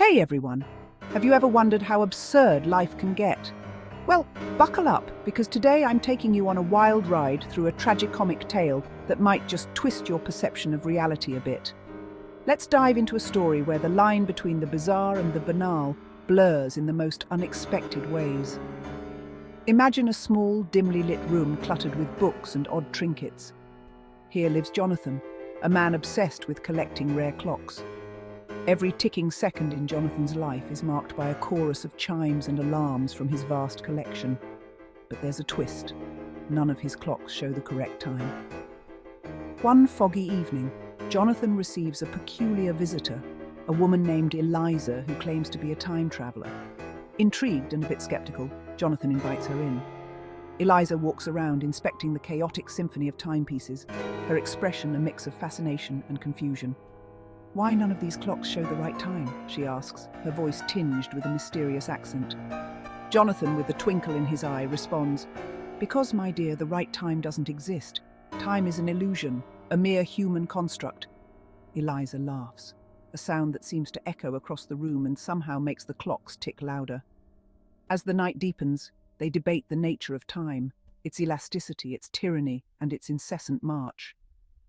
Hey everyone! Have you ever wondered how absurd life can get? Well, buckle up, because today I'm taking you on a wild ride through a tragicomic tale that might just twist your perception of reality a bit. Let's dive into a story where the line between the bizarre and the banal blurs in the most unexpected ways. Imagine a small, dimly lit room cluttered with books and odd trinkets. Here lives Jonathan, a man obsessed with collecting rare clocks. Every ticking second in Jonathan's life is marked by a chorus of chimes and alarms from his vast collection. But there's a twist. None of his clocks show the correct time. One foggy evening, Jonathan receives a peculiar visitor, a woman named Eliza who claims to be a time traveler. Intrigued and a bit skeptical, Jonathan invites her in. Eliza walks around inspecting the chaotic symphony of timepieces, her expression a mix of fascination and confusion. "Why none of these clocks show the right time?" she asks, her voice tinged with a mysterious accent. Jonathan, with a twinkle in his eye, responds, "Because, my dear, the right time doesn't exist. Time is an illusion, a mere human construct." Eliza laughs, a sound that seems to echo across the room and somehow makes the clocks tick louder. As the night deepens, they debate the nature of time, its elasticity, its tyranny, and its incessant march.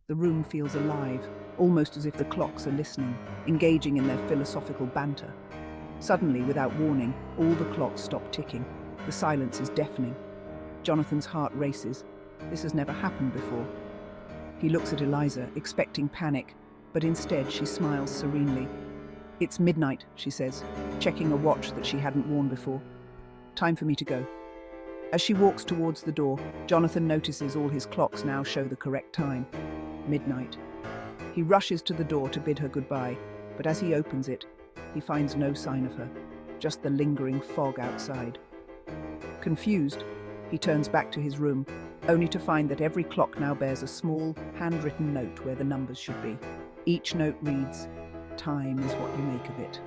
The room feels alive, almost as if the clocks are listening, engaging in their philosophical banter. Suddenly, without warning, all the clocks stop ticking. The silence is deafening. Jonathan's heart races. This has never happened before. He looks at Eliza, expecting panic, but instead she smiles serenely. "It's midnight," she says, checking a watch that she hadn't worn before. "Time for me to go." As she walks towards the door, Jonathan notices all his clocks now show the correct time. Midnight. He rushes to the door to bid her goodbye, but as he opens it, he finds no sign of her, just the lingering fog outside. Confused, he turns back to his room, only to find that every clock now bears a small, handwritten note where the numbers should be. Each note reads, "Time is what you make of it."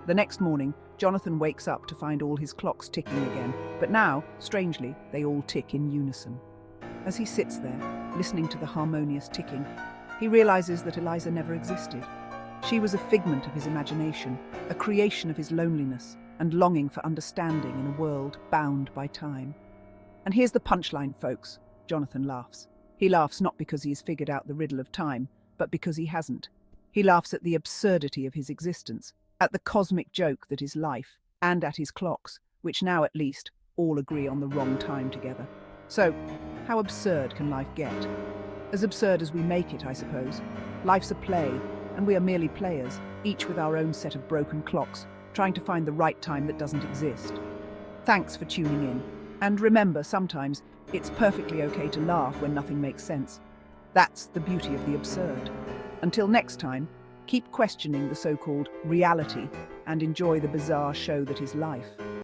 The next morning, Jonathan wakes up to find all his clocks ticking again, but now, strangely, they all tick in unison. As he sits there, listening to the harmonious ticking, he realizes that Eliza never existed. She was a figment of his imagination, a creation of his loneliness and longing for understanding in a world bound by time. And here's the punchline, folks. Jonathan laughs. He laughs not because he has figured out the riddle of time, but because he hasn't. He laughs at the absurdity of his existence, at the cosmic joke that is life, and at his clocks, which now at least all agree on the wrong time together. So, how absurd can life get? As absurd as we make it, I suppose. Life's a play, and we are merely players, each with our own set of broken clocks, trying to find the right time that doesn't exist. Thanks for tuning in. And remember, sometimes it's perfectly okay to laugh when nothing makes sense. That's the beauty of the absurd. Until next time, keep questioning the so-called reality and enjoy the bizarre show that is life.